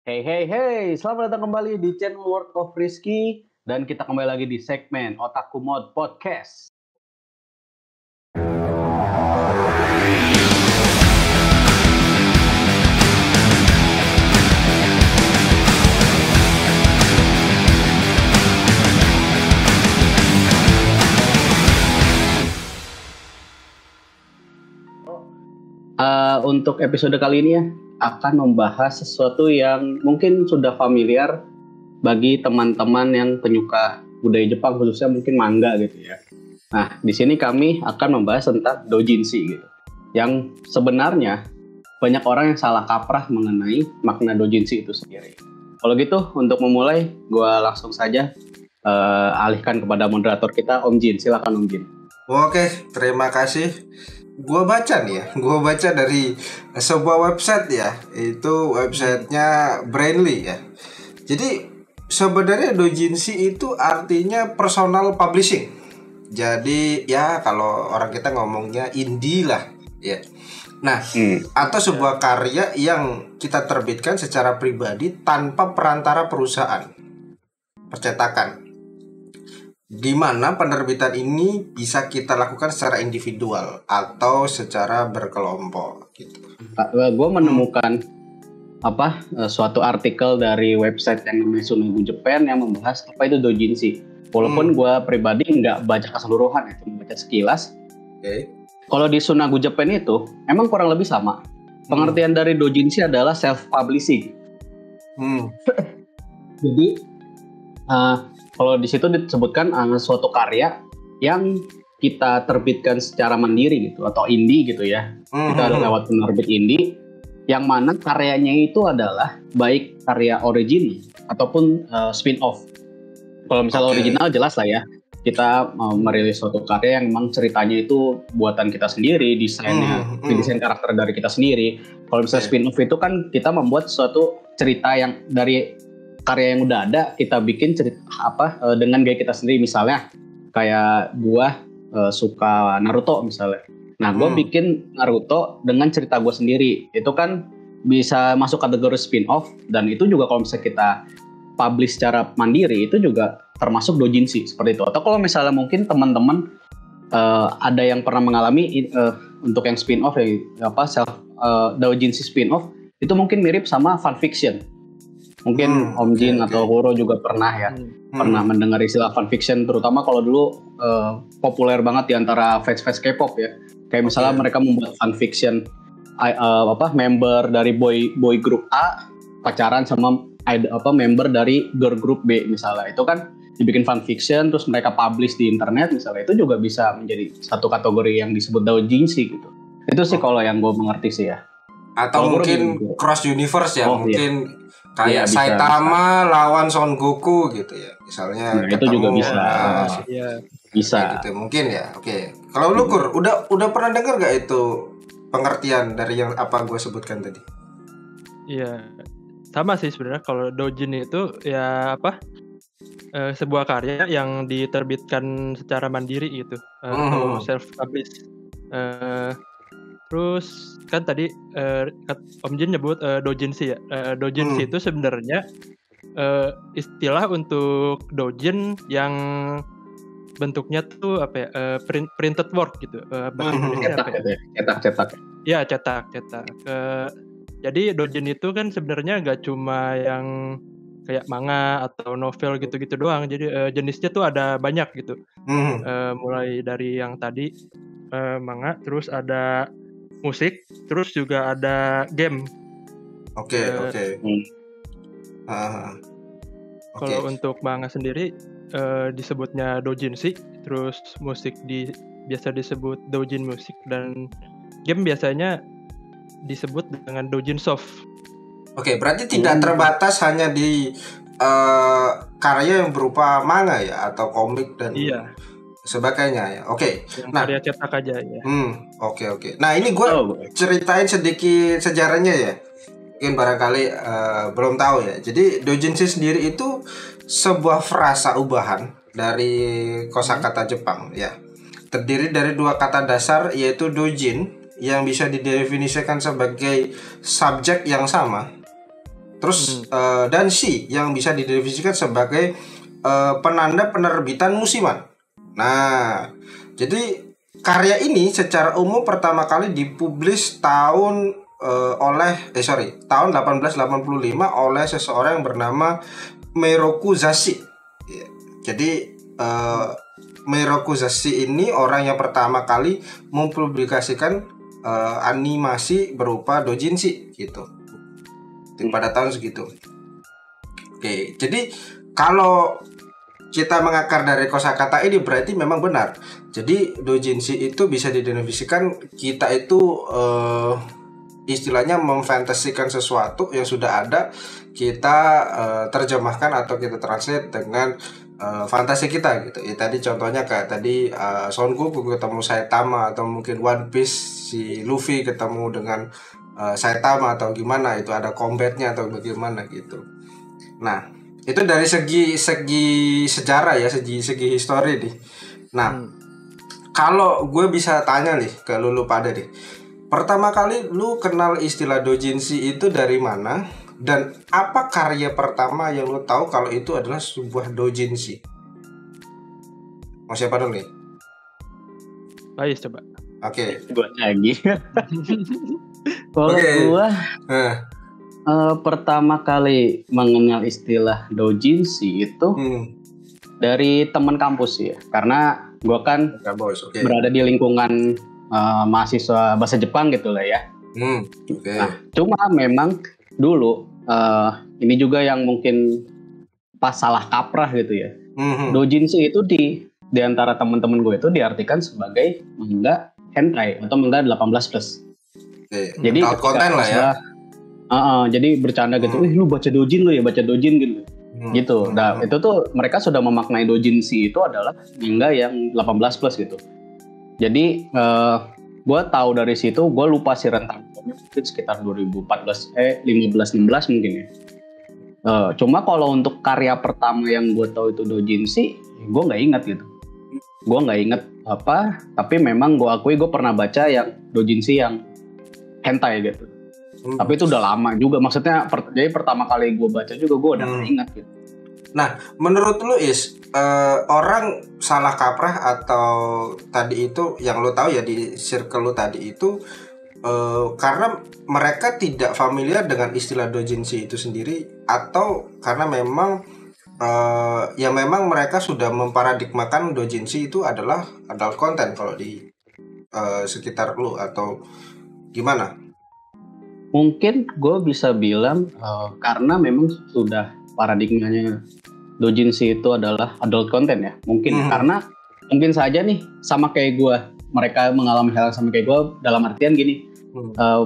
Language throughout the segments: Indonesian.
Hey hey hey, selamat datang kembali di channel World of Rizky dan kita kembali lagi di segmen Otaku Mod Podcast. Untuk episode kali ini ya akan membahas sesuatu yang mungkin sudah familiar bagi teman-teman yang penyuka budaya Jepang, khususnya mungkin manga gitu ya. Nah, di sini kami akan membahas tentang doujinshi gitu. Yang sebenarnya banyak orang yang salah kaprah mengenai makna doujinshi itu sendiri. Kalau gitu, untuk memulai, gue langsung saja alihkan kepada moderator kita, Om Jin. Silakan Om Jin. Oke, terima kasih. Gue baca dari sebuah website ya. Itu websitenya Brainly ya. Jadi sebenarnya doujinshi itu artinya personal publishing. Jadi ya kalau orang kita ngomongnya indie lah ya. Nah, atau sebuah karya yang kita terbitkan secara pribadi tanpa perantara perusahaan percetakan, di mana penerbitan ini bisa kita lakukan secara individual atau secara berkelompok gitu. Gue menemukan suatu artikel dari website yang namanya Sunagu Japan yang membahas apa itu doujinshi. Walaupun gue pribadi nggak baca keseluruhan, cuma baca sekilas. Okay. Kalau di Sunagu Japan itu emang kurang lebih sama. Pengertian dari doujinshi adalah self publishing. Jadi kalau di situ disebutkan suatu karya yang kita terbitkan secara mandiri gitu atau indie gitu ya. Kita lewat penerbit indie yang mana karyanya itu adalah baik karya original ataupun spin-off. Kalau misalnya original jelas lah ya. Kita merilis suatu karya yang memang ceritanya itu buatan kita sendiri, desainnya, desain karakter dari kita sendiri. Kalau misalnya spin-off itu kan kita membuat suatu cerita yang dari karya yang udah ada, kita bikin cerita dengan gaya kita sendiri. Misalnya kayak gua suka Naruto misalnya. Nah, gua bikin Naruto dengan cerita gua sendiri. Itu kan bisa masuk kategori spin-off, dan itu juga kalau misalnya kita publish secara mandiri itu juga termasuk doujinshi seperti itu. Atau kalau misalnya mungkin teman-teman ada yang pernah mengalami untuk yang spin-off doujinshi spin-off itu mungkin mirip sama fanfiction. Mungkin Om Jin atau Horo juga pernah ya pernah mendengar istilah fanfiction, terutama kalau dulu populer banget di antara fans-fans K-pop ya. Kayak misalnya mereka membuat fanfiction member dari boy group A pacaran sama member dari girl group B misalnya. Itu kan dibikin fanfiction terus mereka publish di internet misalnya, itu juga bisa menjadi satu kategori yang disebut doujinshi gitu. Itu sih kalau yang gue mengerti sih ya. Atau kalo mungkin cross universe ya, mungkin kayak Saitama lawan Son Goku gitu ya misalnya. Nah, itu juga bisa. Bisa gitu mungkin ya. Oke. Kalau lu Kur, udah pernah dengar gak itu pengertian dari yang apa gue sebutkan tadi? Iya, sama sih sebenarnya. Kalau doujin itu ya sebuah karya yang diterbitkan secara mandiri gitu, atau self publish. Terus kan tadi Om Jin nyebut doujinshi ya. Doujinshi itu sebenarnya istilah untuk doujin yang bentuknya tuh printed work gitu. Bahasa Indonesia cetak. Ya, cetak. Jadi doujin itu kan sebenarnya gak cuma yang kayak manga atau novel gitu-gitu doang. Jadi jenisnya tuh ada banyak gitu. Mulai dari yang tadi manga, terus ada musik, terus juga ada game. Oke. Kalau untuk manga sendiri disebutnya doujinshi, terus musik biasa disebut doujin musik, dan game biasanya disebut dengan doujin soft. Oke, berarti tidak terbatas hanya di karya yang berupa manga ya atau komik dan sebagainya ya. Oke. Nah, karya cetak aja ya. Oke. Nah, ini gue ceritain sedikit sejarahnya ya. Mungkin barangkali belum tahu ya. Jadi doujinshi sendiri itu sebuah frasa ubahan dari kosakata Jepang ya. Terdiri dari dua kata dasar, yaitu doujin yang bisa didefinisikan sebagai subjek yang sama Terus dan shi yang bisa didefinisikan sebagai penanda penerbitan musiman. Nah, jadi karya ini secara umum pertama kali dipublish tahun 1885 oleh seseorang yang bernama Meiroku Zashi. Jadi Meiroku Zashi ini orang yang pertama kali mempublikasikan animasi berupa doujinshi gitu. Pada tahun segitu. Oke, jadi kalau kita mengakar dari kosakata ini berarti memang benar. Jadi doujinshi itu bisa didefinisikan kita itu istilahnya memfantasikan sesuatu yang sudah ada, kita terjemahkan atau kita translate dengan fantasi kita gitu. Ya, tadi contohnya kayak tadi Son Goku ketemu Saitama, atau mungkin One Piece si Luffy ketemu dengan Saitama atau gimana, itu ada combatnya atau bagaimana gitu. Nah, itu dari segi sejarah ya, segi histori nih. Nah, kalau gue bisa tanya nih ke lu pada deh, pertama kali lu kenal istilah doujinshi itu dari mana, dan apa karya pertama yang lu tahu kalau itu adalah sebuah doujinshi? Mau siapa dulu nih? Baik, coba. Oke. Gue lagi. Kalau gue pertama kali mengenal istilah doujinshi itu dari teman kampus ya, karena gue kan berada di lingkungan mahasiswa bahasa Jepang gitu lah ya. Nah, cuma memang dulu ini juga yang mungkin pas salah kaprah gitu ya. Doujinshi itu di antara teman-teman gue itu diartikan sebagai manga hentai atau manga 18+. Jadi konten lah ya. Jadi bercanda gitu, lu baca doujin lu ya, baca doujin gitu. Gitu. Nah, itu tuh mereka sudah memaknai doujinshi itu adalah manga yang 18+ gitu. Jadi gue tahu dari situ, gue lupa sih rentang mungkin sekitar 2015 mungkin ya. Cuma kalau untuk karya pertama yang gue tahu itu doujinshi, gue nggak ingat gitu. Gue nggak ingat apa, tapi memang gue akui gue pernah baca yang doujinshi yang hentai gitu. Tapi itu udah lama juga, maksudnya jadi pertama kali gue baca juga gue udah gak ingat gitu. Nah, menurut lu orang salah kaprah atau tadi itu yang lu tahu ya di circle lu tadi itu karena mereka tidak familiar dengan istilah doujinshi itu sendiri, atau karena memang ya memang mereka sudah memparadigmakan doujinshi itu adalah adult content kalau di sekitar lu, atau gimana? Mungkin gue bisa bilang karena memang sudah paradigmanya doujinshi itu adalah adult content ya. Mungkin karena mungkin saja nih sama kayak gue, mereka mengalami hal sama kayak gue dalam artian gini.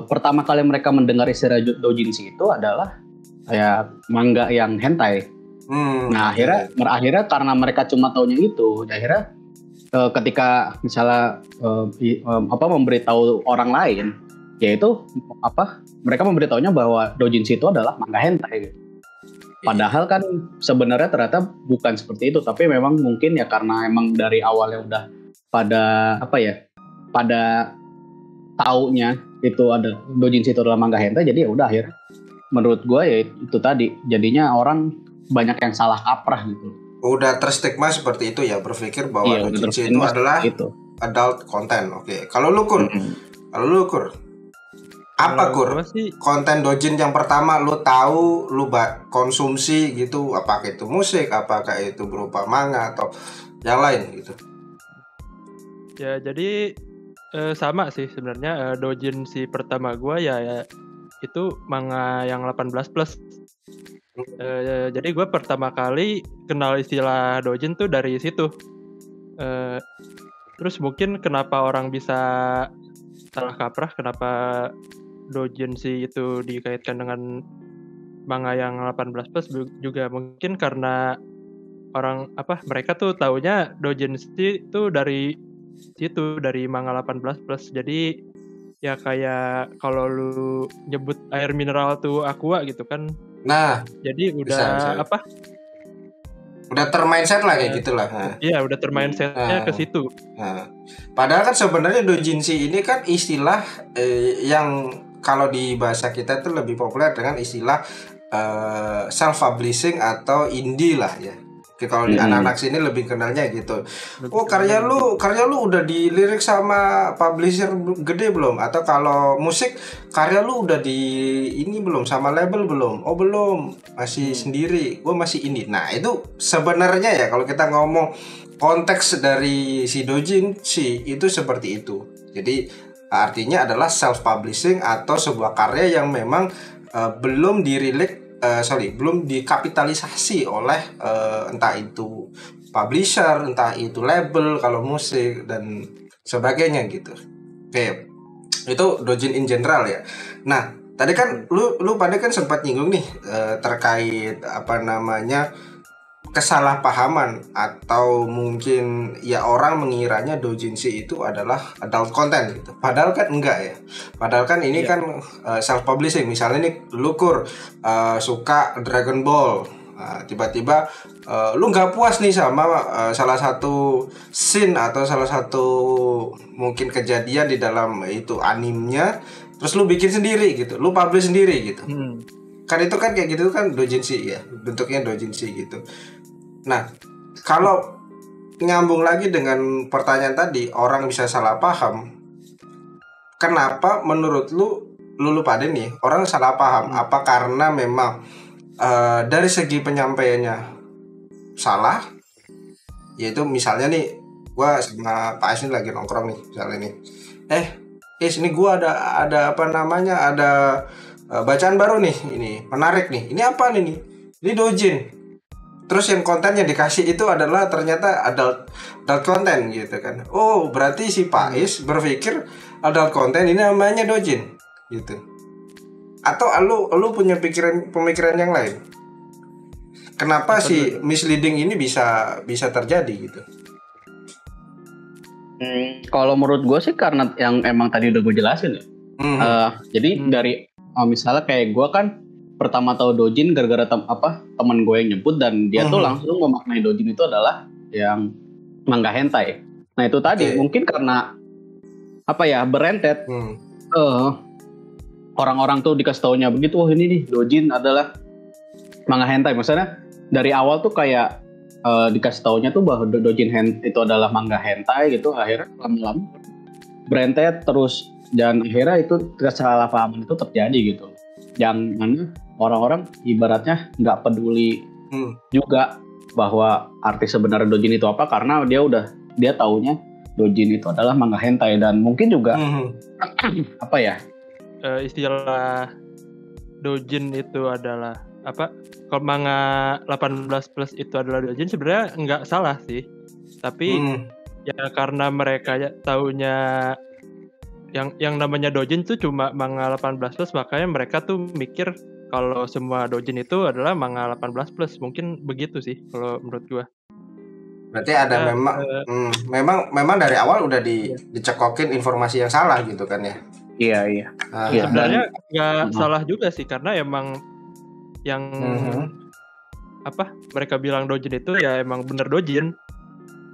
Pertama kali mereka mendengar istilah doujinshi itu adalah kayak manga yang hentai. Nah akhirnya karena mereka cuma taunya itu, akhirnya ketika misalnya memberitahu orang lain, yaitu mereka memberitahunya bahwa doujinshi itu adalah manga hentai gitu. Padahal kan sebenarnya ternyata bukan seperti itu, tapi memang mungkin ya karena emang dari awalnya udah pada taunya itu ada doujinshi itu adalah manga hentai, jadi ya udah akhirnya menurut gue ya itu tadi jadinya orang banyak yang salah kaprah gitu. Udah terstigma seperti itu ya, berpikir bahwa doujinshi itu adalah adult content. Oke. Kalau lu Kur, apa Kur? Konten doujin yang pertama lu tahu, lu konsumsi gitu, apakah itu musik, apakah itu berupa manga atau yang lain gitu? Ya jadi sama sih sebenarnya, doujinshi pertama gua ya itu manga yang 18+. Jadi gue pertama kali kenal istilah doujin tuh dari situ. Terus mungkin kenapa orang bisa salah kaprah, kenapa doujinshi itu dikaitkan dengan manga yang 18+ juga mungkin karena mereka tuh taunya doujinshi itu dari situ, dari manga 18+. Jadi ya kayak kalau lu nyebut air mineral tuh aqua gitu kan. Nah, jadi udah udah termindset lah kayak gitulah. Iya, udah termindsetnya ke situ. Padahal kan sebenarnya doujinshi ini kan istilah yang kalau di bahasa kita tuh lebih populer dengan istilah self publishing atau indie lah ya. Kalau di anak-anak sini lebih kenalnya gitu. Oh, karya lu udah dilirik sama publisher gede belum? Atau kalau musik, karya lu udah di ini belum, sama label belum? Oh, belum, masih sendiri. Gue masih ini. Nah, itu sebenarnya ya kalau kita ngomong konteks dari si doujinshi itu seperti itu. Jadi artinya adalah self publishing atau sebuah karya yang memang belum dirilik, belum dikapitalisasi oleh entah itu publisher, entah itu label kalau musik dan sebagainya gitu. Oke, itu doujin in general ya. Nah, tadi kan lu pada kan sempat nyinggung nih terkait apa namanya kesalahpahaman atau mungkin ya orang mengiranya doujinshi itu adalah adult content gitu. Padahal kan enggak ya. Padahal kan ini kan self publishing. Misalnya nih lu suka Dragon Ball. Tiba-tiba lu nggak puas nih sama salah satu scene atau salah satu mungkin kejadian di dalam itu animenya, terus lu bikin sendiri gitu. Lu publish sendiri gitu. Kan itu kan kayak gitu kan doujinshi ya. Bentuknya doujinshi gitu. Nah, kalau nyambung lagi dengan pertanyaan tadi, orang bisa salah paham. Kenapa menurut lu pada nih orang salah paham? Apa karena memang dari segi penyampaiannya salah? Yaitu misalnya nih, gua sama Pak Ais ini lagi nongkrong nih, misalnya nih. Ini gua ada apa namanya? Ada bacaan baru nih, ini menarik nih. Ini apa nih? Ini doujin. Terus yang kontennya dikasih itu adalah ternyata adult content gitu kan. Oh, berarti si Pais berpikir adult content ini namanya doujin gitu. Atau lu punya pemikiran yang lain? Kenapa si misleading ini bisa terjadi gitu? Kalau menurut gue sih karena yang emang tadi udah gue jelasin ya. Jadi dari misalnya kayak gue kan pertama tahu doujin gara-gara teman gue yang nyebut, dan dia tuh langsung memaknai doujin itu adalah yang manga hentai. Nah itu tadi mungkin karena berentet orang-orang tuh dikasih taunya begitu, ini nih doujin adalah manga hentai. Maksudnya dari awal tuh kayak dikasih taunya tuh bahwa doujin itu adalah manga hentai gitu. Akhirnya lama-lama berentet terus, dan akhirnya itu kesalahpahaman itu terjadi gitu. Yang mana orang-orang ibaratnya nggak peduli juga bahwa arti sebenarnya doujin itu apa, karena dia taunya doujin itu adalah manga hentai. Dan mungkin juga istilah doujin itu adalah kalau manga 18 plus itu adalah doujin, sebenarnya nggak salah sih, tapi ya karena mereka ya taunya yang namanya doujin itu cuma manga 18 plus, makanya mereka tuh mikir kalau semua doujin itu adalah manga 18 plus. Mungkin begitu sih kalau menurut gua. Berarti ada memang dari awal udah dicekokin informasi yang salah gitu kan ya. Iya. Sebenarnya nggak salah juga sih, karena emang yang mereka bilang doujin itu ya emang bener doujin.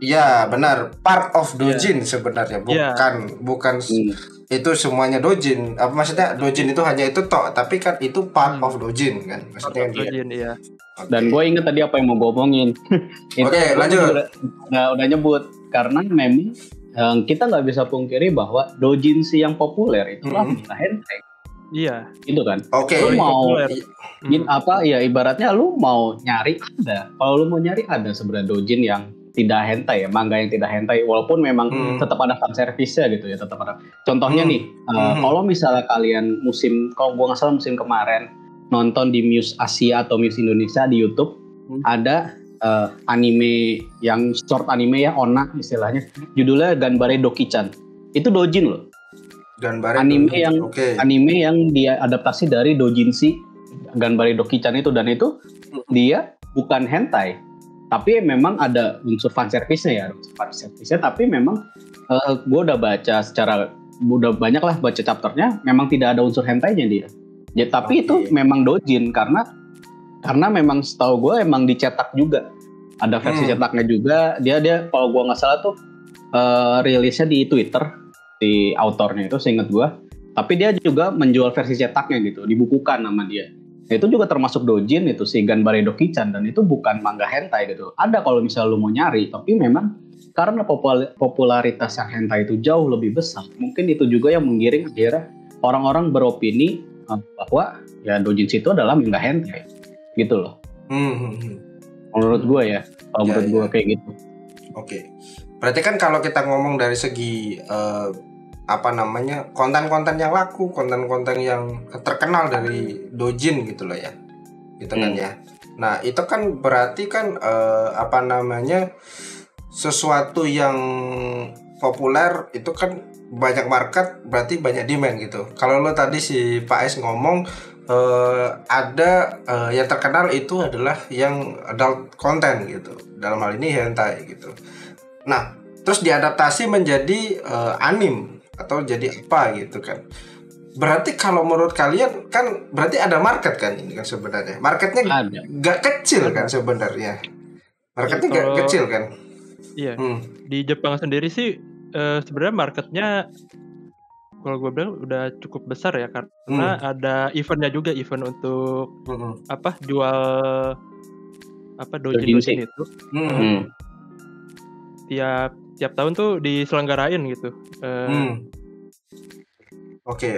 Iya benar, part of doujin sebenarnya, bukan itu semuanya doujin. Apa maksudnya doujin itu hanya itu tok, tapi kan itu part of doujin kan, maksudnya doujin, iya. Okay. Dan gue inget tadi apa yang mau gue omongin. Oke, lanjut. Udah nyebut, karena memang kita nggak bisa pungkiri bahwa doujinshi yang populer itu lah manga hentai. Iya. Itu kan. Oke. Lu mau ibaratnya lu mau nyari ada. Kalau lu mau nyari ada sebenarnya doujin yang tidak hentai ya, manga yang tidak hentai, walaupun memang tetap ada fan service-nya gitu ya, tetap ada. Contohnya nih, kalau misalnya kalian kalau gua nggak salah musim kemarin nonton di Muse Asia atau Muse Indonesia di YouTube, ada anime yang short anime ya, onna istilahnya, judulnya Ganbare Doki-chan. Itu doujin loh. Anime yang dia adaptasi dari doujinshi Ganbare Doki-chan itu, dan itu dia bukan hentai. Tapi memang ada unsur fan service-nya tapi memang gue udah banyak lah baca chapternya, memang tidak ada unsur hentai-nya dia. Ya, tapi itu memang doujin karena memang setahu gue emang dicetak juga. Ada versi cetaknya juga. Dia kalau gue nggak salah tuh rilisnya di Twitter, di autornya itu seingat gue. Tapi dia juga menjual versi cetaknya gitu, dibukukan sama dia. Itu juga termasuk doujin itu si Ganbare Doki-chan, dan itu bukan manga hentai gitu. Ada kalau misalnya lu mau nyari, tapi memang karena popularitas yang hentai itu jauh lebih besar, mungkin itu juga yang menggiring akhirnya orang-orang beropini bahwa ya doujinshi itu adalah manga hentai gitu loh. Menurut gue ya, kalau menurut gue kayak gitu. Oke. Berarti kan kalau kita ngomong dari segi konten-konten yang laku, konten-konten yang terkenal dari doujin gitu loh ya, gitu kan ya. Nah itu kan berarti kan sesuatu yang populer itu kan banyak market, berarti banyak demand gitu. Kalau lo tadi si Pak S ngomong yang terkenal itu adalah yang adult content gitu, dalam hal ini hentai gitu. Nah terus diadaptasi menjadi anime atau jadi apa gitu kan. Berarti kalau menurut kalian kan berarti ada market kan ini kan sebenarnya. Marketnya gak kecil kan sebenarnya. Marketnya gak kecil kan. Iya. Di Jepang sendiri sih sebenarnya marketnya kalau gue bilang udah cukup besar ya, karena ada eventnya juga, event untuk jual doujin itu. Tiap tahun tuh diselenggarain gitu. Oke.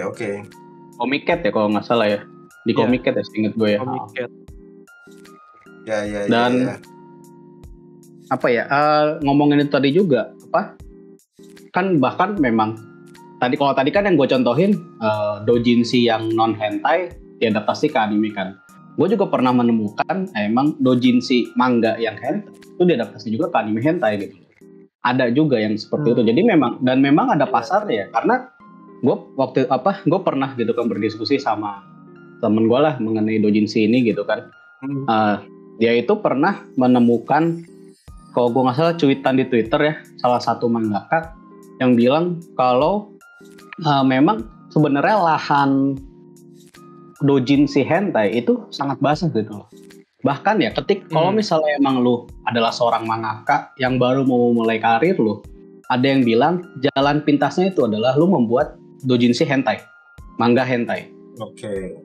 Comiket ya kalau nggak salah ya, di Comiket ya, seinget gue ya. Comiket. Ya. Dan ngomongin itu tadi juga kan bahkan memang tadi kan yang gue contohin doujinshi yang non hentai diadaptasi ke anime kan. Gue juga pernah menemukan emang doujinshi manga yang hentai itu diadaptasi juga ke anime hentai gitu. Ada juga yang seperti itu. Jadi memang ada pasarnya ya. Karena gue pernah gitu kan berdiskusi sama temen gue lah mengenai doujinshi ini gitu kan. Dia itu pernah menemukan, kalau gue nggak salah cuitan di Twitter ya, salah satu mangaka yang bilang kalau memang sebenarnya lahan doujinshi hentai itu sangat basah gitu loh. Bahkan ya kalau misalnya emang lu adalah seorang mangaka yang baru mau mulai karir lu, ada yang bilang jalan pintasnya itu adalah lu membuat doujinshi hentai, manga hentai. Oke.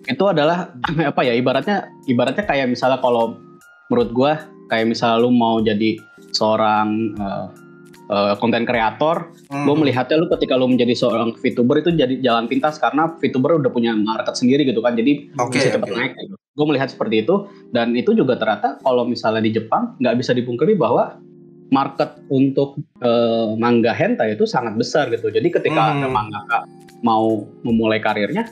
Itu adalah ibaratnya kayak misalnya kalau menurut gua kayak misalnya lu mau jadi seorang konten kreator, gue melihatnya lu ketika lu menjadi seorang VTuber itu jadi jalan pintas karena VTuber udah punya market sendiri gitu kan, jadi bisa cepat naik gitu. Gue melihat seperti itu, dan itu juga ternyata kalau misalnya di Jepang nggak bisa dipungkiri bahwa market untuk manga hentai itu sangat besar gitu. Jadi ketika ada mangaka mau memulai karirnya,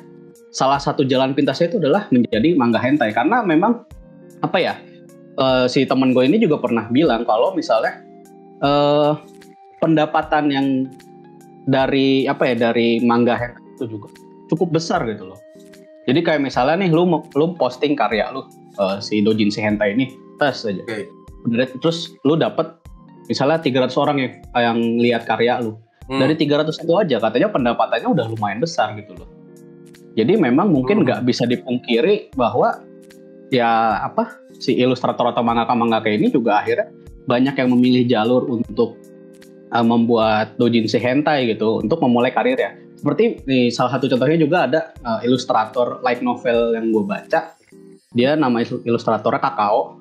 salah satu jalan pintasnya itu adalah menjadi manga hentai, karena memang si teman gue ini juga pernah bilang kalau misalnya pendapatan yang dari manga hentai itu juga cukup besar gitu loh. Jadi kayak misalnya nih lu posting karya lu si doujinshi hentai ini, tes aja. Terus lu dapet misalnya 300 orang yang lihat karya lu. Dari 300 itu aja katanya pendapatannya udah lumayan besar gitu loh. Jadi memang mungkin nggak bisa dipungkiri bahwa si ilustrator atau mangaka ini juga akhirnya banyak yang memilih jalur untuk membuat doujinshi hentai gitu untuk memulai karirnya. Seperti nih, salah satu contohnya juga ada ilustrator light novel yang gue baca. Dia nama ilustratornya Kakao.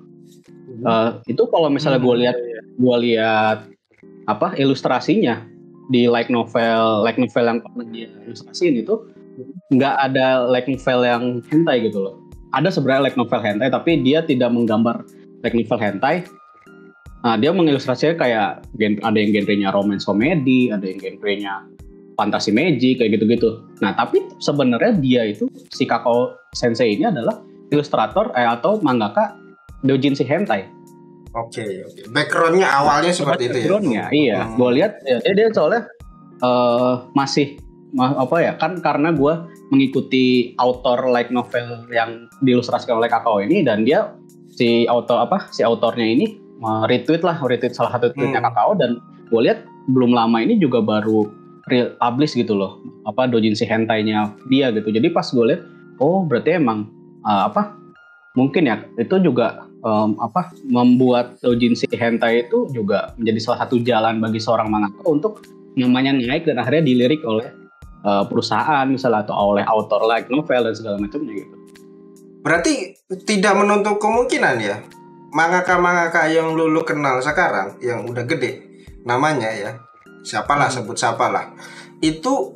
Itu kalau misalnya gue lihat ilustrasinya di light novel yang pernah dia ilustrasiin itu nggak ada light novel yang hentai gitu loh. Ada sebenarnya light novel hentai tapi dia tidak menggambar light novel hentai. Nah, dia mengilustrasinya kayak ada yang genrenya romance komedi, ada yang genrenya fantasi magic kayak gitu-gitu. Nah, tapi sebenarnya dia itu si Kakao Sensei ini adalah ilustrator atau mangaka doujinshi hentai. Oke. Backgroundnya awalnya seperti itu ya. Backgroundnya, iya. Gue lihat ya dia soalnya kan karena gue mengikuti author light novel yang diilustrasikan oleh Kakao ini, dan dia si autornya ini retweet salah satu tweetnya Kakao, dan gue lihat belum lama ini juga baru publish gitu loh doujinshi hentainya dia gitu. Jadi pas gue lihat berarti emang mungkin ya itu juga membuat doujinshi hentai itu juga menjadi salah satu jalan bagi seorang mangaka untuk namanya naik dan akhirnya dilirik oleh perusahaan misalnya atau oleh author light novel dan segala macamnya gitu. berarti tidak menutup kemungkinan ya mangaka yang lu kenal sekarang yang udah gede namanya ya, siapalah sebut siapalah, itu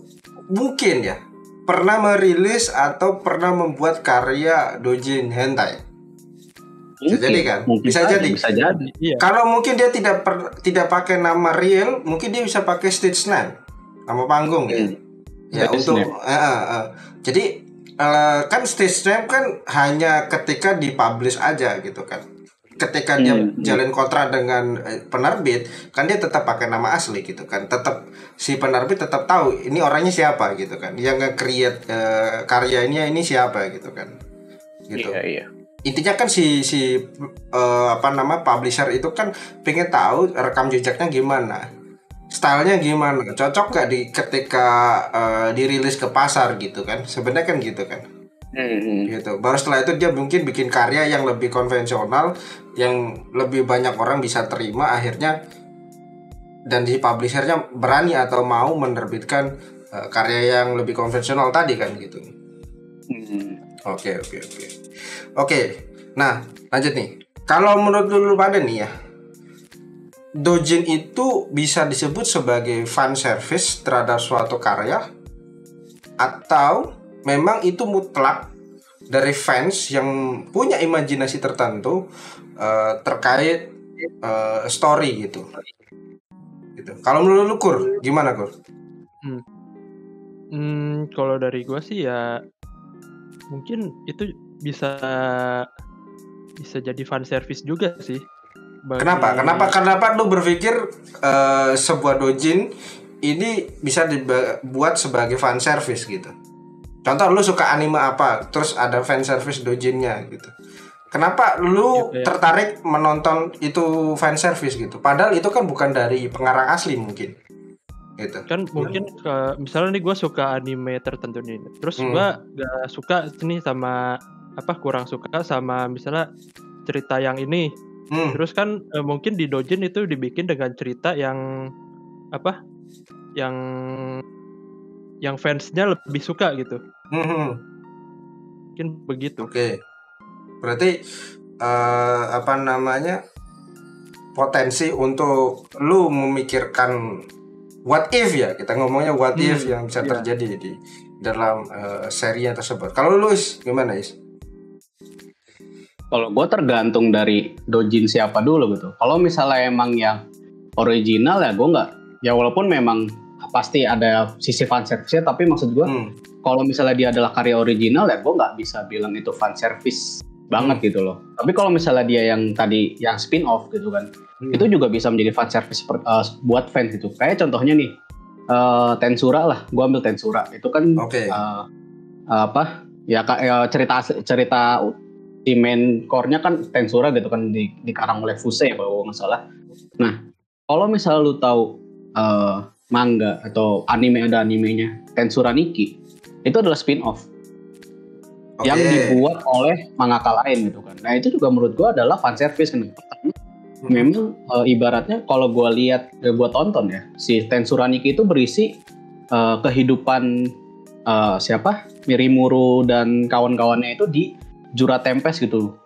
mungkin ya pernah merilis atau pernah membuat karya doujin hentai. Bisa jadi kan? Bisa jadi. Iya. Kalau mungkin dia tidak pakai nama real, mungkin dia bisa pakai stage name, nama panggung ya. Ya untuk jadi kan stage name kan hanya ketika dipublish aja gitu kan. Ketika dia jalin kontrak dengan penerbit, kan dia tetap pakai nama asli gitu kan. Tetap si penerbit tetap tahu ini orangnya siapa gitu kan. Yang nge-create karyanya ini siapa gitu kan. Gitu. Iya. Intinya kan si publisher itu kan pengen tahu rekam jejaknya gimana. Stylenya gimana? Cocok gak ketika dirilis ke pasar gitu kan. Sebenarnya kan gitu kan. Gitu. Baru setelah itu dia mungkin bikin karya yang lebih konvensional, yang lebih banyak orang bisa terima akhirnya, dan si publishernya berani atau mau menerbitkan karya yang lebih konvensional tadi kan gitu. Oke. Nah lanjut nih, kalau menurut dulu pada nih ya, doujin itu bisa disebut sebagai fan service terhadap suatu karya, atau memang itu mutlak dari fans yang punya imajinasi tertentu terkait story gitu. Kalau menurut lu Kur, gimana Kur? Kalau dari gua sih ya mungkin itu bisa jadi fan service juga sih. Kenapa lu berpikir sebuah doujin ini bisa dibuat sebagai fan service gitu? Contoh lu suka anime apa, terus ada fan service doujinnya gitu. Kenapa lu tertarik menonton itu fan service gitu? Padahal itu kan bukan dari pengarang asli mungkin. Gitu. Kan mungkin misalnya nih gue suka anime tertentu nih, terus gue gak suka nih sama kurang suka sama misalnya cerita yang ini. Terus kan mungkin di doujin itu dibikin dengan cerita yang yang fansnya lebih suka gitu. Mungkin begitu. Oke. Berarti potensi untuk lu memikirkan what if ya, kita ngomongnya what if yang bisa terjadi di dalam serinya tersebut. Kalau lu gimana Is? Kalau gue tergantung dari doujin siapa dulu gitu. Kalau misalnya emang yang original ya gue nggak, ya walaupun memang pasti ada sisi fan service-nya, tapi maksud gue kalau misalnya dia adalah karya original ya gue nggak bisa bilang itu fan service banget gitu loh. Tapi kalau misalnya dia yang tadi yang spin off gitu kan, itu juga bisa menjadi fan service buat fans gitu. Kayak contohnya nih Tensura lah, gue ambil Tensura itu kan cerita di main core-nya kan Tensura gitu kan, dikarang oleh Fuse ya kalau nggak salah. Nah kalau misalnya lu tahu manga atau anime, ada animenya Tensura Nikki, itu adalah spin off yang dibuat oleh mangaka lain gitu kan. Nah itu juga menurut gue adalah fan service kan. Memang ibaratnya kalau gue lihat, gue tonton ya, si Tensura Nikki itu berisi kehidupan Mirimuru dan kawan-kawannya itu di Jura Tempest gitu.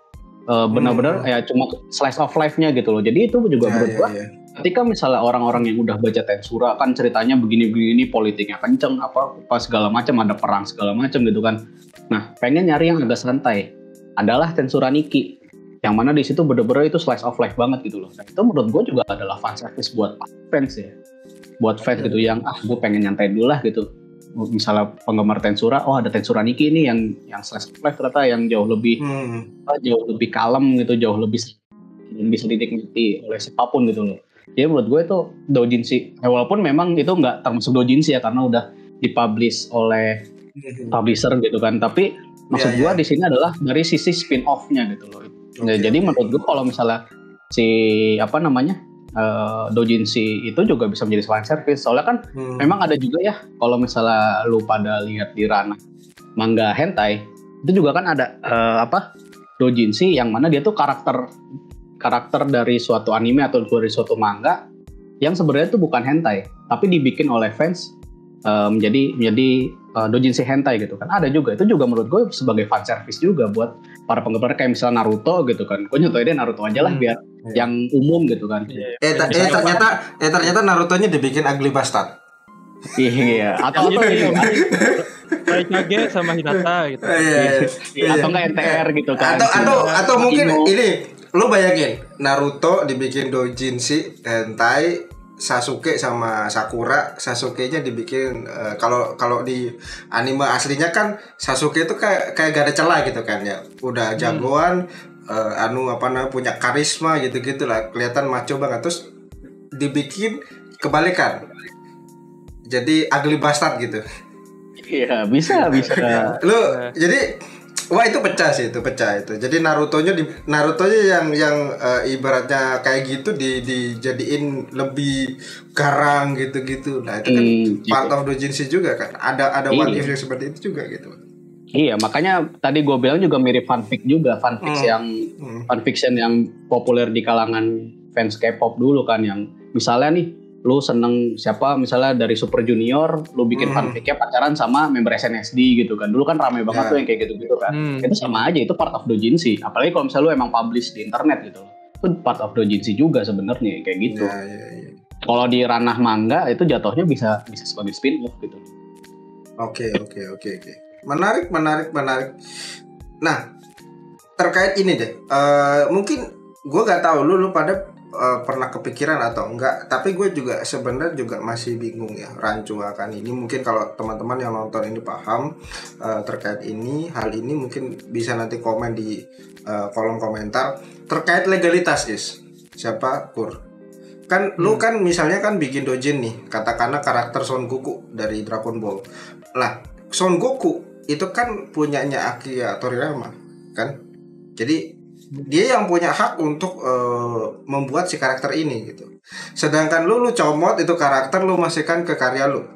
Benar-benar ya cuma slice of life-nya gitu loh. Jadi itu juga menurut gue ketika misalnya orang-orang yang udah baca Tensura kan ceritanya begini-begini, politiknya kenceng, apa segala macam, ada perang segala macam gitu kan. Nah, pengen nyari yang agak santai, adalah Tensura Nikki, yang mana di situ bener-bener itu slice of life banget gitu loh. Dan itu menurut gue juga adalah fan service buat fans ya, buat fans gitu yang gue pengen nyantai dulu lah gitu. Misalnya penggemar Tensura, ada Tensura Nikki ini yang slice of life ternyata yang jauh lebih kalem gitu, jauh lebih bisa dinikmati oleh siapapun gitu loh. Jadi menurut gue itu doujinshi, walaupun memang itu nggak termasuk doujinshi ya karena udah dipublish oleh publisher gitu kan. Tapi maksud gue di sini adalah dari sisi spin off-nya gitu loh. Jadi menurut gue kalau misalnya doujinshi itu juga bisa menjadi fan service. Soalnya kan memang ada juga ya, kalau misalnya lu pada lihat di ranah manga hentai, itu juga kan ada doujinshi yang mana dia tuh karakter dari suatu anime atau dari suatu manga yang sebenarnya itu bukan hentai, tapi dibikin oleh fans menjadi doujinshi hentai gitu kan. Ada juga, itu juga menurut gue sebagai fan service juga buat para penggemar kayak misalnya Naruto gitu kan. Gue nyontohin deh Naruto aja lah biar yang umum gitu kan. Ternyata Naruto-nya dibikin ugly bastard. Iya, atau Kage sama Hinata gitu. Atau enggak NTR gitu kan. Atau mungkin ini lu bayangin Naruto dibikin doujinshi, hentai, Sasuke sama Sakura. Sasuke-nya dibikin kalau di anime aslinya kan Sasuke itu kayak gak ada celah gitu kan ya. Udah jagoan punya karisma gitu-gitu lah, kelihatan maco banget. Terus dibikin kebalikan. Jadi ugly bastard gitu. Iya, bisa. Jadi wah itu pecah itu. Jadi Naruto-nya yang ibaratnya kayak gitu dijadiin lebih garang gitu. Nah, itu kan part of doujinshi juga kan. Ada what if yang seperti itu juga gitu. Iya, makanya tadi gue bilang juga mirip fanfiction yang populer di kalangan fans K-pop dulu kan, yang misalnya nih lu seneng siapa misalnya dari Super Junior, lu bikin fanficnya pacaran sama member SNSD gitu kan. Dulu kan rame banget tuh yang kayak gitu-gitu kan. Itu sama aja, itu part of doujinshi. Apalagi kalau misalnya lu emang publish di internet gitu. Itu part of doujinshi juga sebenarnya kayak gitu. Kalau di ranah manga itu jatuhnya bisa sebagai spin-off gitu. Oke. Menarik. Nah, terkait ini deh. Mungkin gue gak tahu lu pada pernah kepikiran atau enggak, tapi gue juga sebenarnya juga masih bingung ya rancu akan ini. Mungkin kalau teman-teman yang nonton ini paham terkait hal ini mungkin bisa nanti komen di kolom komentar terkait legalitas, guys. Siapa Kur? Kan lu kan misalnya kan bikin doujin nih, katakanlah karakter Son Goku dari Dragon Ball. Lah, Son Goku itu kan punyanya Akira Toriyama kan. Jadi dia yang punya hak untuk membuat si karakter ini gitu. Sedangkan lu comot itu karakter, lu masihkan ke karya lu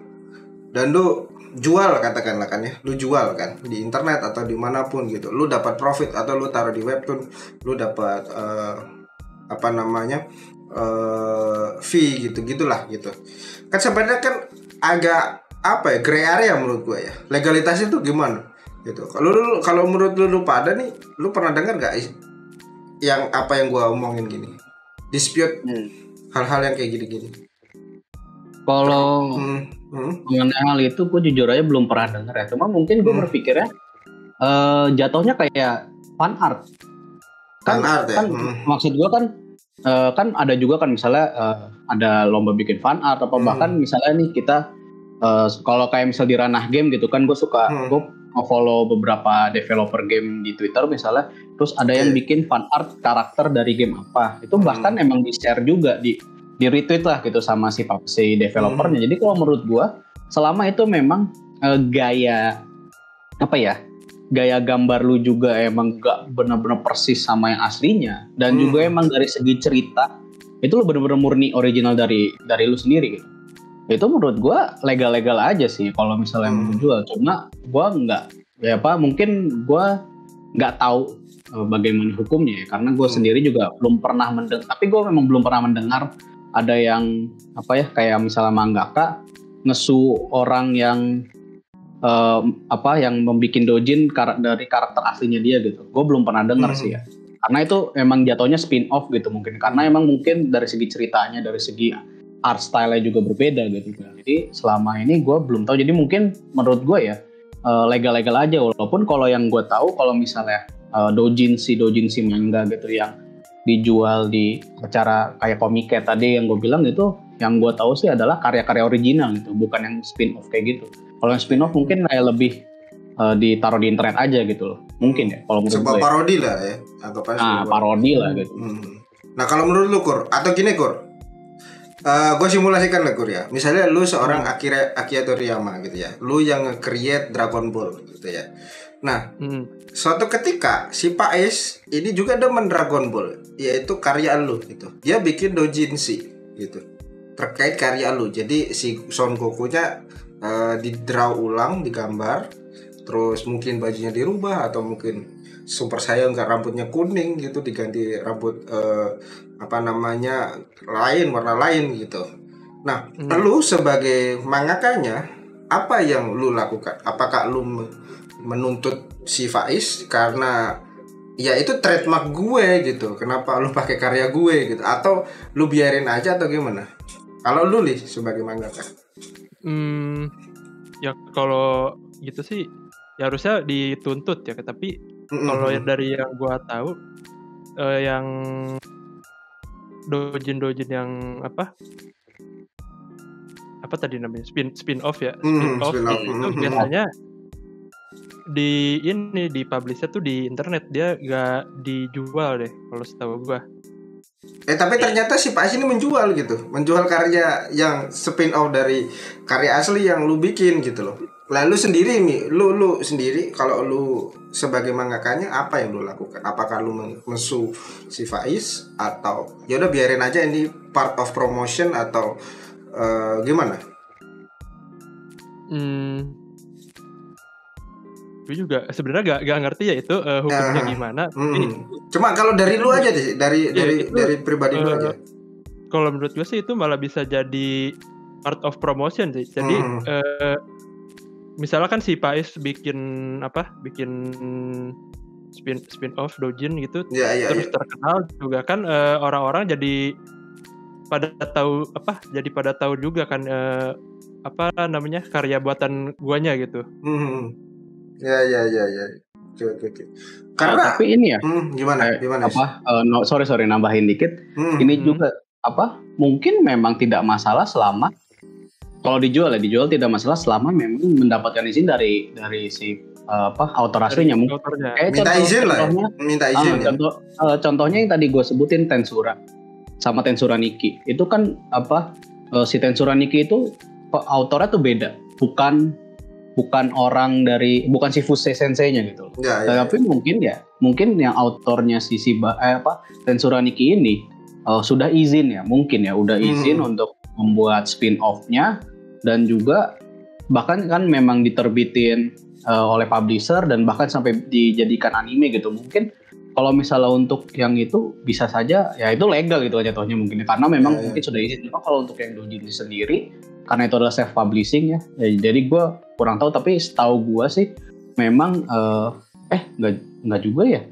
dan lu jual katakanlah kan ya, lu jual kan di internet atau dimanapun gitu. Lu dapat profit atau lu taruh di webtoon, lu dapat fee gitu-gitulah gitu. Kan sebenarnya kan agak gray area menurut gue ya. Legalitasnya tuh gimana gitu. Kalau menurut lu pada nih, lu pernah dengar gak yang apa yang gue omongin gini, dispute hal-hal yang kayak gini-gini? Kalau mengenai hal itu gue jujur aja belum pernah dengar ya. Cuma mungkin gue berpikirnya jatuhnya kayak fan art kan, maksud gue kan ada juga kan misalnya ada lomba bikin fan art atau bahkan misalnya nih kita kalau kayak misal di ranah game gitu kan, gue suka gue follow beberapa developer game di Twitter misalnya, terus ada yang bikin fan art karakter dari game apa, itu bahkan emang di share juga di retweet lah gitu sama si developernya. Jadi kalau menurut gua selama itu memang gaya gambar lu juga emang gak benar-benar persis sama yang aslinya, dan juga emang dari segi cerita itu lu benar-benar murni original dari lu sendiri gitu. Itu menurut gue legal-legal aja sih kalau misalnya mau jual. Cuma gue mungkin gue nggak tahu bagaimana hukumnya ya, karena gue sendiri juga belum pernah mendengar. Tapi gue memang belum pernah mendengar ada yang kayak misalnya mangaka ngesu orang yang yang membuat doujin dari karakter aslinya dia gitu. Gue belum pernah dengar sih ya. Karena itu emang jatuhnya spin off gitu mungkin. Karena emang mungkin dari segi ceritanya, dari segi art style-nya juga berbeda gitu. Jadi selama ini gue belum tahu. Jadi mungkin menurut gue ya legal-legal aja. Walaupun kalau yang gue tahu kalau misalnya doujinshi manga gitu yang dijual di acara kayak komike tadi yang gue bilang itu, yang gue tahu sih adalah karya-karya original gitu, bukan yang spin off kayak gitu. Kalau yang spin off mungkin kayak lebih ditaruh di internet aja gitu loh. Mungkin ya kalau menurut gue. Sebuah parodi lah ya. Parodi lah gitu. Nah kalau menurut lu Kur, atau gini Kur, gue simulasikan lah Kur ya. Misalnya lu seorang Akira Toriyama gitu ya, lu yang nge-create Dragon Ball gitu ya. Nah, suatu ketika si Pak Is ini juga demen Dragon Ball, yaitu karya lu gitu. Dia bikin doujinshi gitu terkait karya lu. Jadi si Son Goku-nya di-draw ulang, digambar, terus mungkin bajunya dirubah atau mungkin Super Saiyan nggak rambutnya kuning gitu, diganti rambut warna lain gitu. Nah, lu sebagai mangakanya apa yang lu lakukan? Apakah lu menuntut si Faiz karena ya itu trademark gue gitu. Kenapa lu pakai karya gue gitu? Atau lu biarin aja atau gimana? Kalau lu Li sebagai mangaka? Ya kalau gitu sih ya harusnya dituntut ya. Tapi kalau dari yang gua tahu, yang dojin yang apa tadi namanya spin off ya, spin off itu biasanya di publish-nya tuh di internet, dia nggak dijual deh kalau setahu gua. Tapi ternyata si Pak ini menjual gitu, menjual karya yang spin off dari karya asli yang lu bikin gitu loh. Lalu sendiri nih, lu sendiri kalau lu sebagai mangakanya apa yang lu lakukan? Apakah lu mesu si Faiz atau ya udah biarin aja ini part of promotion atau gimana? Gue juga sebenarnya gak ngerti ya itu hukumnya gimana. Cuma kalau dari lu aja deh, dari pribadi lu aja. Kalau menurut gue sih itu malah bisa jadi part of promotion sih. Jadi misalnya kan si Pais bikin spin off dojin gitu, terus terkenal juga kan, orang-orang jadi pada tahu juga kan karya buatan guanya gitu. Ya. Oke. Karena tapi ini ya. Gimana? Sorry nambahin dikit. Ini juga mungkin memang tidak masalah selama kalau dijual tidak masalah selama memang mendapatkan izin dari si autor aslinya. Mungkin minta izin lah. Contohnya yang tadi gue sebutin Tensura sama Tensura Nikki. Itu kan si Tensura Nikki itu autornya tuh beda. Bukan si Fusei sensei-nya gitu. Tapi mungkin yang autornya si Tensura Nikki ini sudah izin ya, mungkin ya udah izin untuk membuat spin-off-nya, dan juga bahkan kan memang diterbitin oleh publisher dan bahkan sampai dijadikan anime gitu. Mungkin kalau misalnya untuk yang itu bisa saja ya itu legal gitu aja jatuhnya mungkin ya, karena memang mungkin sudah izin. Cuma kalau untuk yang dojin sendiri karena itu adalah self publishing ya, jadi gue kurang tahu, tapi setahu gue sih memang nggak juga ya,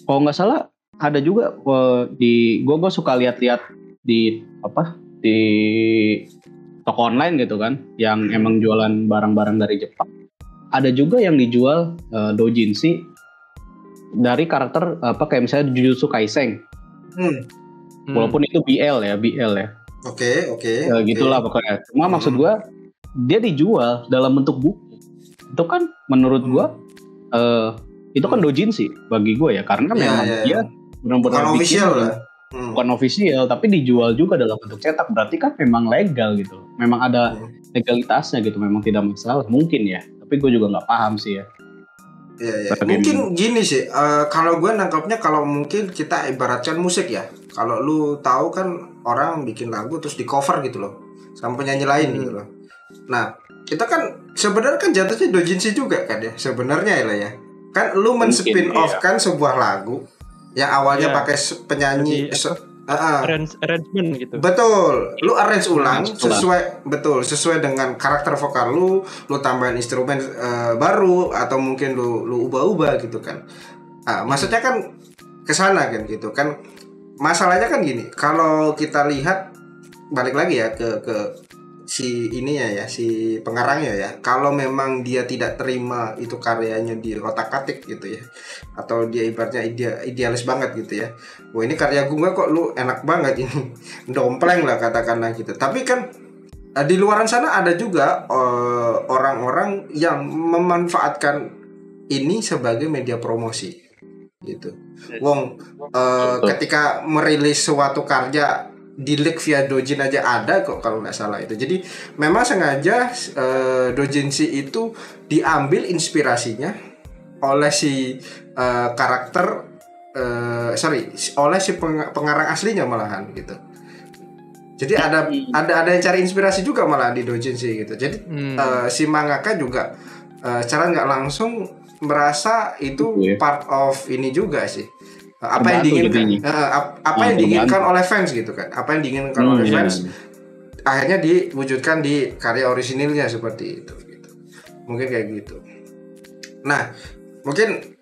kalau nggak salah ada juga di gue suka lihat-lihat di toko online gitu kan, yang emang jualan barang-barang dari Jepang, ada juga yang dijual doujinshi dari karakter kayak misalnya Jujutsu Kaisen, walaupun itu BL ya. Oke. Gitulah pokoknya. Cuma maksud gue dia dijual dalam bentuk buku. Itu kan menurut gue itu kan doujinshi bagi gue ya, karena memang dia benar-benar official lah. Bukan official, tapi dijual juga dalam bentuk cetak. Berarti kan memang legal gitu. Memang ada legalitasnya gitu. Memang tidak masalah mungkin ya. Tapi gue juga nggak paham sih ya. Iya. Mungkin gini sih. Kalau gue nangkapnya, kalau mungkin kita ibaratkan musik ya. Kalau lu tahu kan orang bikin lagu terus di cover gitu loh sama penyanyi lain gitu loh. Nah, kita kan sebenarnya kan jatuhnya doujinshi juga kan ya sebenarnya ya. Kan lu men-spin off kan sebuah lagu yang awalnya pakai penyanyi arrangement gitu. Betul. Lu arrange ulang sesuai dengan karakter vokal lu tambahin instrumen baru atau mungkin lu ubah-ubah gitu kan. Maksudnya kan kesana kan gitu kan. Masalahnya kan gini, kalau kita lihat balik lagi ya ke si ininya ya, si pengarangnya ya. Kalau memang dia tidak terima itu karyanya di otak-atik gitu ya, atau dia ibaratnya idealis banget gitu ya. Wah, ini karya gue kok lu enak banget ini. Dompleng lah katakanlah gitu. Tapi kan di luaran sana ada juga orang-orang yang memanfaatkan ini sebagai media promosi gitu. Ketika merilis suatu karya di leak via doujin aja ada kok kalau nggak salah itu. Jadi memang sengaja doujinshi itu diambil inspirasinya oleh si oleh si pengarang aslinya malahan gitu. Jadi ada yang cari inspirasi juga malah di doujinshi gitu. Jadi si mangaka juga secara nggak langsung merasa itu part of ini juga sih. Apa yang diinginkan oleh fans gitu kan. Apa yang diinginkan oleh fans akhirnya diwujudkan di karya orisinilnya seperti itu gitu. Mungkin kayak gitu. Nah, mungkin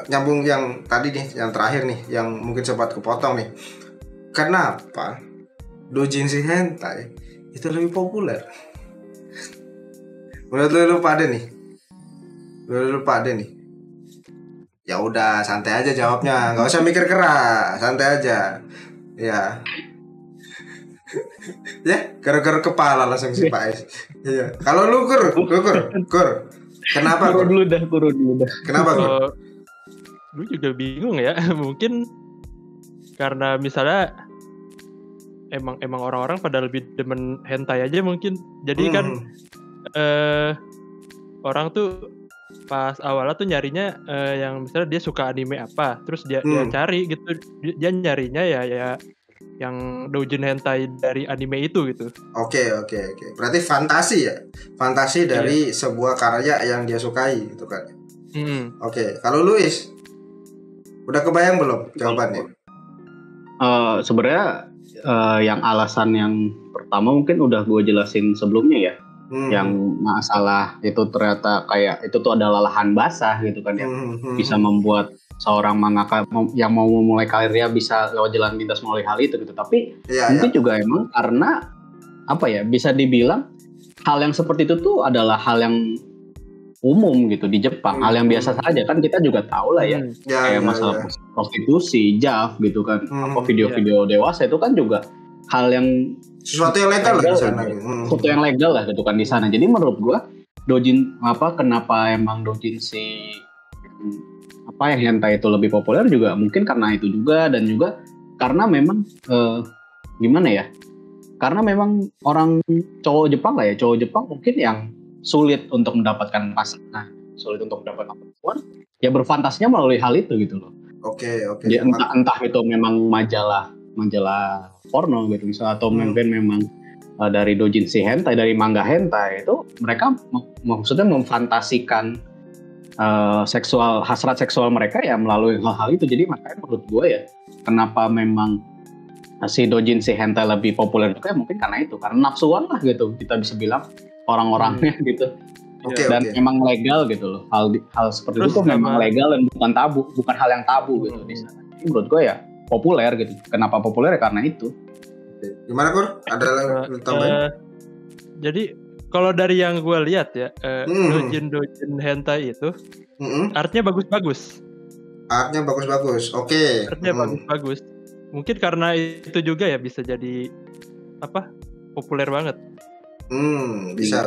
nyambung yang tadi nih, yang terakhir nih, yang mungkin sempat kepotong nih. Kenapa doujinshi hentai itu lebih populer? Menurut lu pada nih? Ya udah, santai aja jawabnya, nggak usah mikir keras, santai aja. Ya. Ya, gara-gara kepala langsung si Pak Es. Iya. Kalau lu Kur. Kenapa Kur? Kuru dulu dah. Kenapa Kur? Gue juga bingung ya. Mungkin karena misalnya emang orang-orang pada lebih demen hentai aja mungkin. Jadi kan orang tuh pas awalnya tuh nyarinya yang misalnya dia suka anime apa, terus dia cari gitu, dia nyarinya ya yang doujin hentai dari anime itu gitu. Oke. Berarti fantasi ya, fantasi dari sebuah karya yang dia sukai gitu kan. Oke. Kalau Luis, udah kebayang belum jawabannya? Sebenarnya yang alasan yang pertama mungkin udah gue jelasin sebelumnya ya. Yang masalah itu ternyata kayak itu tuh adalah lahan basah gitu kan ya, bisa membuat seorang mangaka yang mau memulai karirnya bisa lewat jalan pintas melalui hal itu gitu. Tapi mungkin juga emang karena apa ya, bisa dibilang hal yang seperti itu tuh adalah hal yang umum gitu di Jepang, hal yang biasa saja kan, kita juga tahu lah ya, kayak masalah prostitusi, JAV gitu kan, video-video dewasa itu kan juga hal yang sesuatu yang legal lah di sana. Sesuatu yang legal lah gitu kan di sana. Jadi menurut gua kenapa emang doujinshi yang hentai itu lebih populer juga mungkin karena itu juga, dan juga karena memang gimana ya? Karena memang orang cowok Jepang mungkin yang sulit untuk mendapatkan pasangan, sulit untuk mendapatkan perempuan, ya berfantasinya melalui hal itu gitu loh. Oke. Ya, entah itu memang majalah porno gitu misalnya, atau mungkin memang dari doujinshi hentai, dari manga hentai, itu mereka maksudnya memfantasikan hasrat seksual mereka ya melalui hal-hal itu. Jadi makanya menurut gue ya, kenapa memang si doujinshi hentai lebih populer juga ya mungkin karena itu, karena nafsuan lah gitu, kita bisa bilang orang-orangnya gitu. Dan memang legal gitu loh, hal seperti itu tuh memang legal dan bukan hal yang tabu gitu di sana. Jadi menurut gue ya populer gitu. Kenapa populer ya karena itu. Gimana Kur? Ada tambahan? Jadi kalau dari yang gue lihat ya, doujin hentai itu artnya bagus-bagus. Artnya bagus-bagus. Oke. Artnya bagus-bagus. Mungkin karena itu juga ya bisa jadi populer banget. Bisa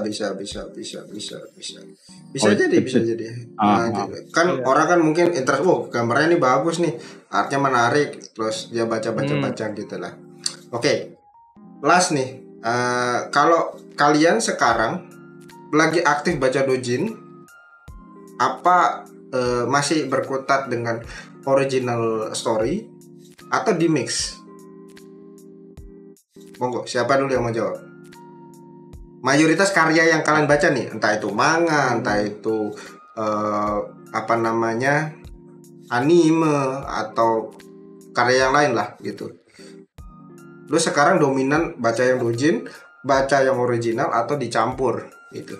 jadi. Kan orang kan mungkin interest, gambarnya ini bagus nih, artnya menarik, terus dia baca gitu lah. Oke. Last nih, kalau kalian sekarang lagi aktif baca doujin, apa masih berkutat dengan original story atau di mix? Monggo, siapa dulu yang mau jawab? Mayoritas karya yang kalian baca nih, entah itu manga, entah itu anime atau karya yang lain lah gitu. Lu sekarang dominan baca yang doujin, baca yang original, atau dicampur gitu?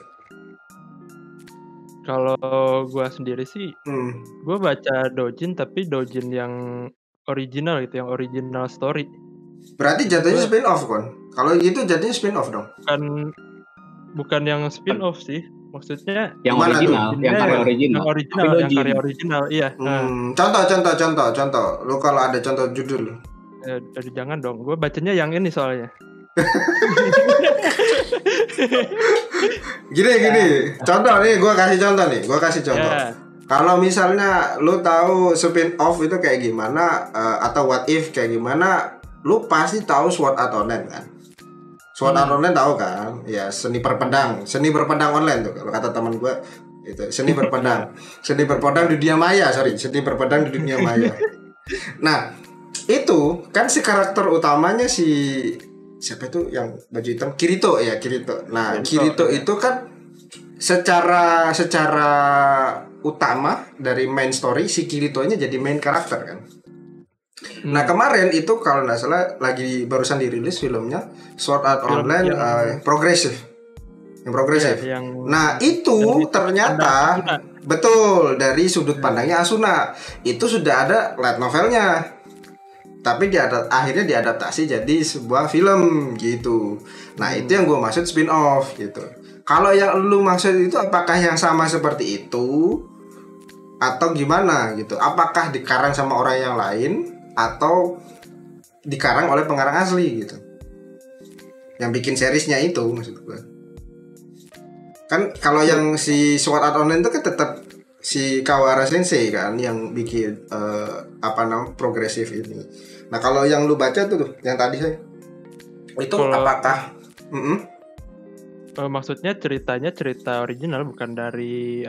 Kalau gue sendiri sih, gue baca doujin tapi doujin yang original gitu, yang original story. Berarti jatuhnya spin off kan? Kalau gitu jadinya spin off dong? Bukan yang spin off sih, maksudnya yang original, yang karya original, iya. Contoh. Lu kalau ada contoh judul? Jangan dong, gue bacanya yang ini soalnya. Gini. Contoh nih, gue kasih contoh. Kalau misalnya lu tahu spin off itu kayak gimana, atau what if kayak gimana, lu pasti tahu Sword Art Online kan? Sword Art Online tahu kan? Ya, seni berpedang online tuh kalau kata teman gue itu, seni berpedang di dunia maya. Nah, itu kan si karakter utamanya si siapa itu yang baju hitam, Kirito. Nah, Kirito itu kan secara utama dari main story, si Kirito-nya jadi main karakter kan. Nah, kemarin itu kalau nggak salah lagi barusan dirilis filmnya Sword Art Online yang progresif. Nah, itu ternyata Betul, dari sudut pandangnya Asuna. Itu sudah ada light novelnya. Tapi akhirnya diadaptasi jadi sebuah film gitu. Nah, itu yang gue maksud spin-off gitu. Kalau yang lu maksud itu apakah yang sama seperti itu? Atau gimana gitu? Apakah dikarang sama orang yang lain? Atau dikarang oleh pengarang asli gitu? Yang bikin seriesnya itu maksud gue. Kan kalau yang si Sword Art Online itu kan tetap si Kawahara Sensei kan yang bikin progresif ini. Nah kalau yang lu baca tuh yang tadi saya itu apakah maksudnya ceritanya cerita original bukan dari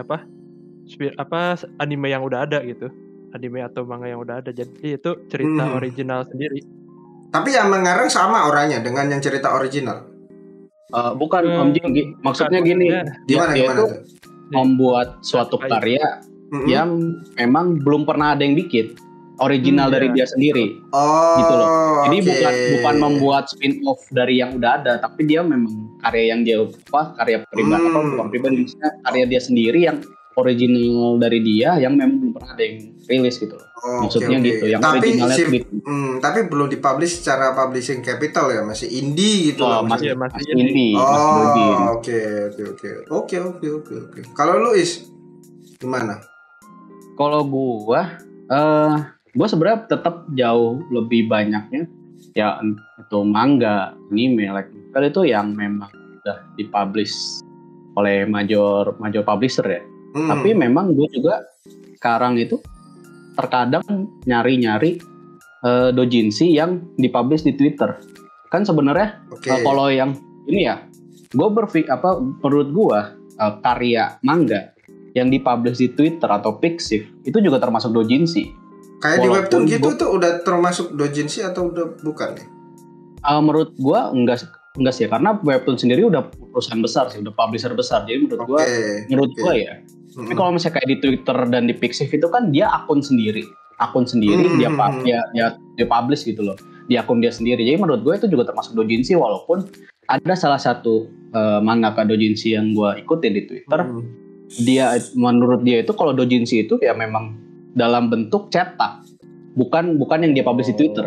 anime yang udah ada gitu, anime atau manga yang udah ada, jadi itu cerita original sendiri. Tapi yang mengarang sama orangnya dengan yang cerita original. Bukan Om Jinggi, maksudnya gini, dia itu membuat suatu karya yang memang belum pernah ada yang bikin original dari dia sendiri, gitu loh. Jadi bukan membuat spin off dari yang udah ada, tapi dia memang karya yang dia karya pribadi, karya dia sendiri yang original dari dia yang memang belum pernah ada yang rilis gitu loh. Maksudnya gitu, yang originalnya gitu. Tapi belum dipublish secara publishing capital ya, masih indie gitu loh. Masih indie. Oke. Kalau lu gimana? Kalau gua sebenarnya tetap jauh lebih banyaknya ya itu manga, anime, novel itu yang memang udah dipublish oleh major publisher ya. Tapi memang gue juga sekarang itu terkadang nyari doujinshi yang dipublish di Twitter. Kan sebenarnya kalau yang ini ya, gue menurut gue karya manga yang dipublish di Twitter atau Pixiv itu juga termasuk doujinshi. Kayak di webtoon gitu tuh udah termasuk doujinshi atau udah bukan ya? Menurut gue enggak sih, karena webtoon sendiri udah perusahaan besar sih, udah publisher besar. Jadi menurut gue ya. Tapi kalau misalnya kayak di Twitter dan di Pixiv itu kan dia akun sendiri dia publish gitu loh di akun dia sendiri. Jadi menurut gue itu juga termasuk doujinshi, walaupun ada salah satu mangaka doujinshi yang gue ikutin di Twitter. Dia menurut dia itu kalau doujinshi itu ya memang dalam bentuk cetak, bukan yang dia publish di Twitter.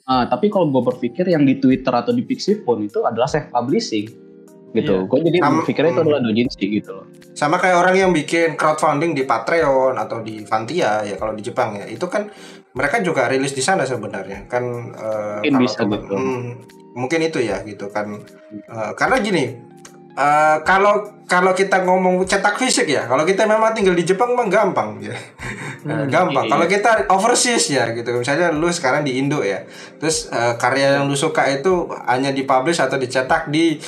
Tapi kalau gue berpikir yang di Twitter atau di Pixiv pun itu adalah self publishing gitu. Gue jadi berpikirnya itu adalah doujinshi gitu loh. Sama kayak orang yang bikin crowdfunding di Patreon atau di Fantia ya kalau di Jepang ya, itu kan mereka juga rilis di sana sebenarnya kan. Mungkin bisa gitu. Mungkin itu ya gitu kan. Karena gini, kalau kita ngomong cetak fisik ya, kalau kita memang tinggal di Jepang memang gampang ya. Gampang. Kalau kita overseas ya gitu, misalnya lu sekarang di Indo ya, terus karya yang lu suka itu hanya dipublish atau dicetak di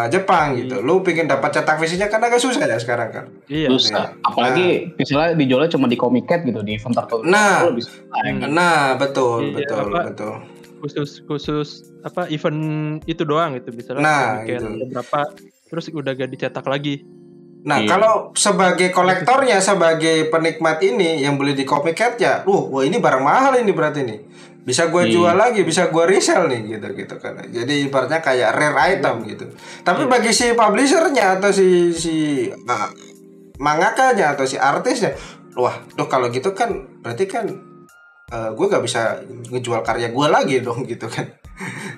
Jepang gitu. Lu pengen dapat cetak fisiknya kan agak susah ya sekarang kan. Susah. Apalagi misalnya dijualnya cuma di Comiket gitu, di event tertentu. Betul. Khusus event itu doang gitu, misalnya Comiket berapa terus udah gak dicetak lagi. Nah, kalau sebagai kolektornya, sebagai penikmat ini yang beli di Comiket ya, wah ini barang mahal ini berarti nih. Bisa gue jual lagi, bisa gue resell nih gitu kan. Jadi ibaratnya kayak rare item gitu. Tapi bagi si publishernya atau si mangakanya atau si artisnya, wah, kalau gitu kan berarti kan gue gak bisa ngejual karya gue lagi dong gitu kan.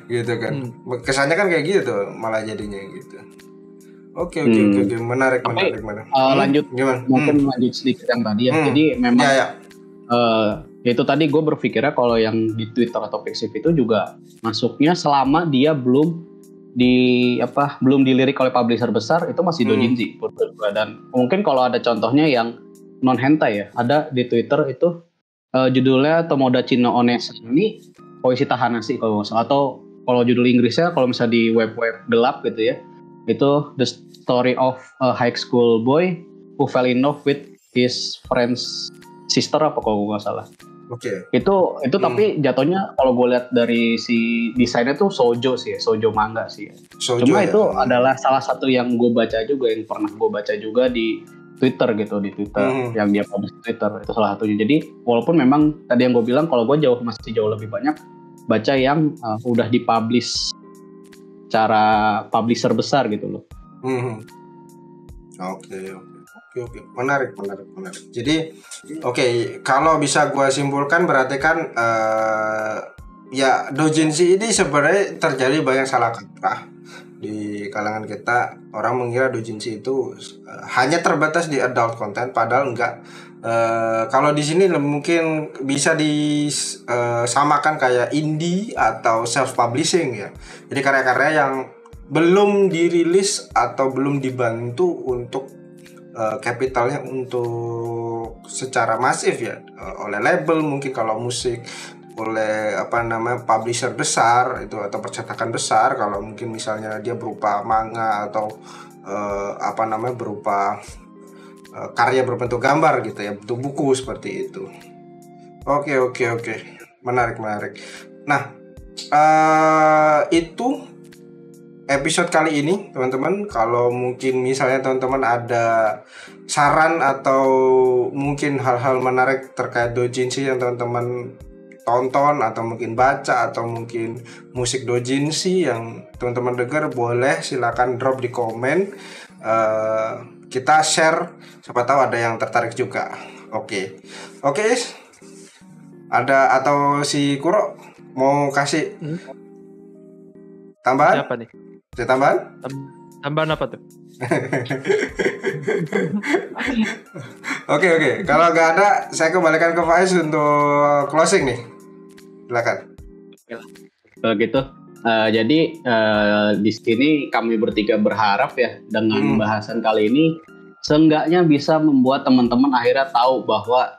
Gitu kan. Kesannya kan kayak gitu malah jadinya gitu. Oke. Menarik. Lanjut gimana? Mungkin lanjut sedikit yang tadi ya. Jadi memang itu tadi gue berpikirnya kalau yang di Twitter atau Pixiv itu juga masuknya selama dia belum dilirik oleh publisher besar, itu masih doujinshi. Dan mungkin kalau ada contohnya yang non hentai ya, ada di Twitter itu judulnya Tomodachi no Onesan ini Koishi Tahanashi kalau nggak salah, atau kalau judul Inggrisnya kalau misalnya di web gelap gitu ya, itu The Story of a High School Boy Who Fell in Love with His Friend's Sister apa kalau nggak salah. Itu tapi jatuhnya kalau gue lihat dari si desainnya tuh shoujo manga sih. Cuma itu adalah salah satu yang gue baca juga, yang pernah gue baca juga di Twitter gitu, yang dia publish di Twitter, itu salah satunya. Jadi walaupun memang tadi yang gue bilang kalau gue masih jauh lebih banyak baca yang udah dipublish secara publisher besar gitu loh. Oke. Oke. Menarik. Jadi kalau bisa gua simpulkan berarti kan ya doujinshi ini sebenarnya terjadi banyak salah kaprah di kalangan kita. Orang mengira doujinshi itu hanya terbatas di adult content, padahal enggak. Kalau di sini mungkin bisa disamakan kayak indie atau self publishing ya. Jadi karya-karya yang belum dirilis atau belum dibantu untuk capitalnya untuk secara masif ya, oleh label mungkin kalau musik, oleh publisher besar itu atau percetakan besar kalau mungkin misalnya dia berupa manga atau berupa karya berbentuk gambar gitu ya, bentuk buku seperti itu. Oke. Menarik. Nah, itu episode kali ini teman-teman. Kalau mungkin misalnya teman-teman ada saran atau mungkin hal-hal menarik terkait doujinshi yang teman-teman tonton atau mungkin baca atau mungkin musik doujinshi yang teman-teman dengar, boleh silakan drop di komen. Kita share, siapa tahu ada yang tertarik juga. Oke. Ada atau si Kuro mau kasih tambahan? Siapa nih? Tambahan? Tambahan apa tuh? Oke. Kalau nggak ada, saya kembalikan ke Faiz untuk closing nih. Silakan. Kalau gitu, jadi di sini kami bertiga berharap ya dengan bahasan kali ini seenggaknya bisa membuat teman-teman akhirnya tahu bahwa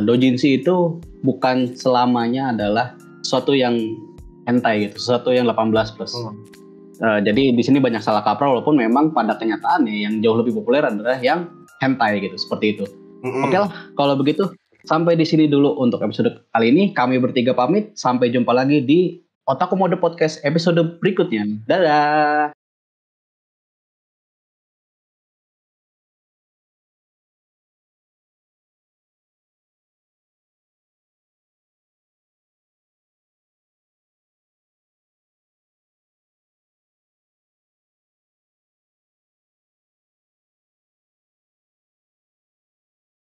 doujinshi itu bukan selamanya adalah sesuatu yang hentai gitu, sesuatu yang 18+. Jadi di sini banyak salah kaprah, walaupun memang pada kenyataannya yang jauh lebih populer adalah yang hentai gitu, seperti itu. Oke lah, kalau begitu sampai di sini dulu untuk episode kali ini. Kami bertiga pamit, sampai jumpa lagi di Otaku Mode Podcast episode berikutnya. Dadah.